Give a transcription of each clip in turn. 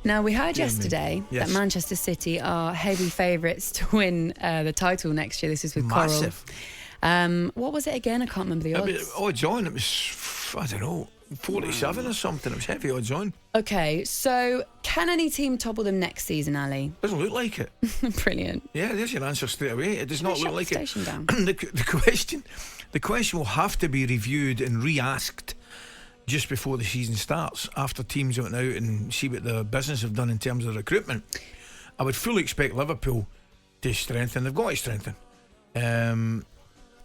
Now, we heard yesterday that Manchester City are heavy favourites to win the title next year. This is with Massive. Coral. What was it again? I can't remember the odds. Odds on, it was, I don't know, 47 or something. It was heavy odds on. Okay, so can any team topple them next season, Ali? Doesn't look like it. Brilliant. Yeah, there's your answer straight away. It does not look like it. Down? The question will have to be reviewed and re-asked just before the season starts, after teams went out and see what the business have done in terms of recruitment. I would fully expect Liverpool to strengthen. They've got to strengthen.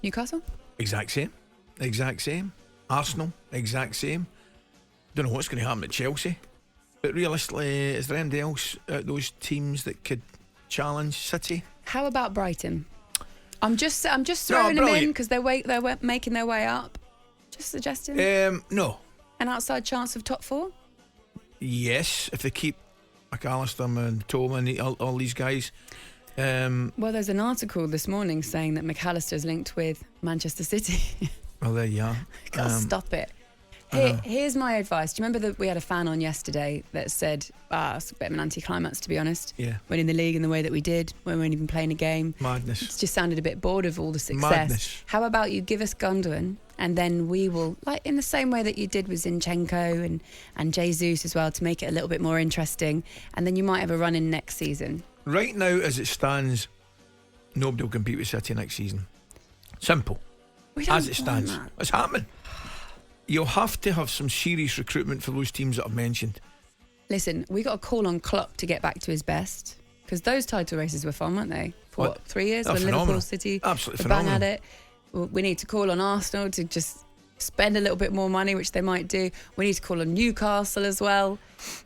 Newcastle? Exact same. Arsenal, exact same. Don't know what's going to happen at Chelsea, but realistically, is there anybody else out those teams that could challenge City? How about Brighton? I'm just throwing them in because they're making their way up. Just suggesting. No. An outside chance of top 4? Yes, if they keep McAllister and Tolman, all these guys. Well, there's an article this morning saying that McAllister's linked with Manchester City. Well, there you are. Gotta stop it. Here's my advice. Do you remember that we had a fan on yesterday that said, it's a bit of an anticlimax, to be honest. Yeah. Winning the league in the way that we did, when we weren't even playing a game. Madness. It just sounded a bit bored of all the success. Madness. How about you give us Gundogan, and then we will, like in the same way that you did with Zinchenko and Jesus as well, to make it a little bit more interesting, and then you might have a run in next season. Right now, as it stands, nobody will compete with City next season. Simple. As it stands. It's happening. You'll have to have some serious recruitment for those teams that I've mentioned. Listen, we got a call on Klopp to get back to his best, because those title races were fun, weren't they? For 3 years? Oh, when phenomenal. Liverpool City Absolutely bang phenomenal. at it. We need to call on Arsenal to just spend a little bit more money, which they might do. We need to call on Newcastle as well.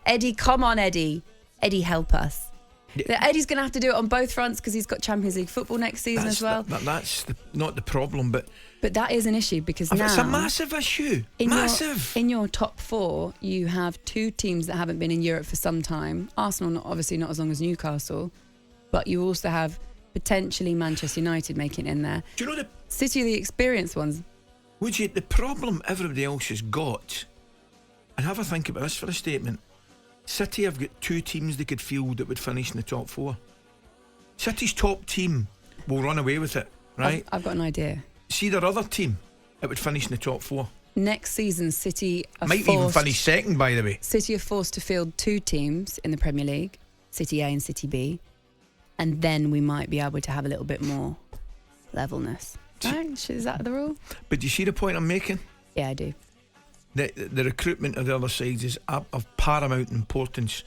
Eddie, come on, Eddie. Eddie, help us. Yeah. Eddie's going to have to do it on both fronts because he's got Champions League football next season as well. That's not the problem, but that is an issue, because now it's a massive issue. In your top 4, you have 2 teams that haven't been in Europe for some time. Arsenal, obviously not as long as Newcastle, but you also have potentially Manchester United making it in there. Do you know City are the experienced ones? The problem everybody else has got, and have a think about this for a statement. City have got 2 teams they could field that would finish in the top 4. City's top team will run away with it, right? I've got an idea. See their other team, it would finish in the top 4. Next season, City are might even finish second, by the way. City are forced to field 2 teams in the Premier League, City A and City B, and then we might be able to have a little bit more levelness. Right? Is that the rule? But do you see the point I'm making? Yeah, I do. The recruitment of the other sides is of paramount importance,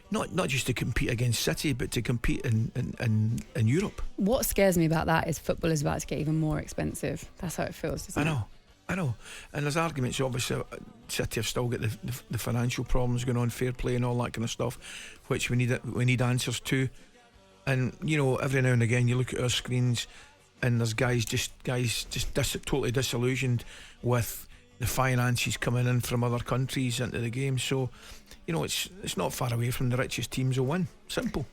not just to compete against City, but to compete in Europe. What scares me about that is football is about to get even more expensive. That's how it feels, doesn't it? I know. And there's arguments, obviously, City have still got the financial problems going on, fair play and all that kind of stuff, which we need answers to. And, every now and again you look at our screens and there's guys just totally disillusioned with the finances coming in from other countries into the game. So, it's not far away from the richest teams will win. Simple.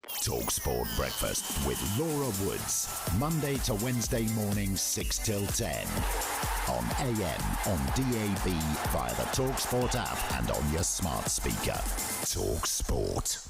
talkSPORT Breakfast with Laura Woods, Monday to Wednesday mornings 6 till 10 on AM, on DAB, via the talkSPORT app and on your smart speaker. talkSPORT.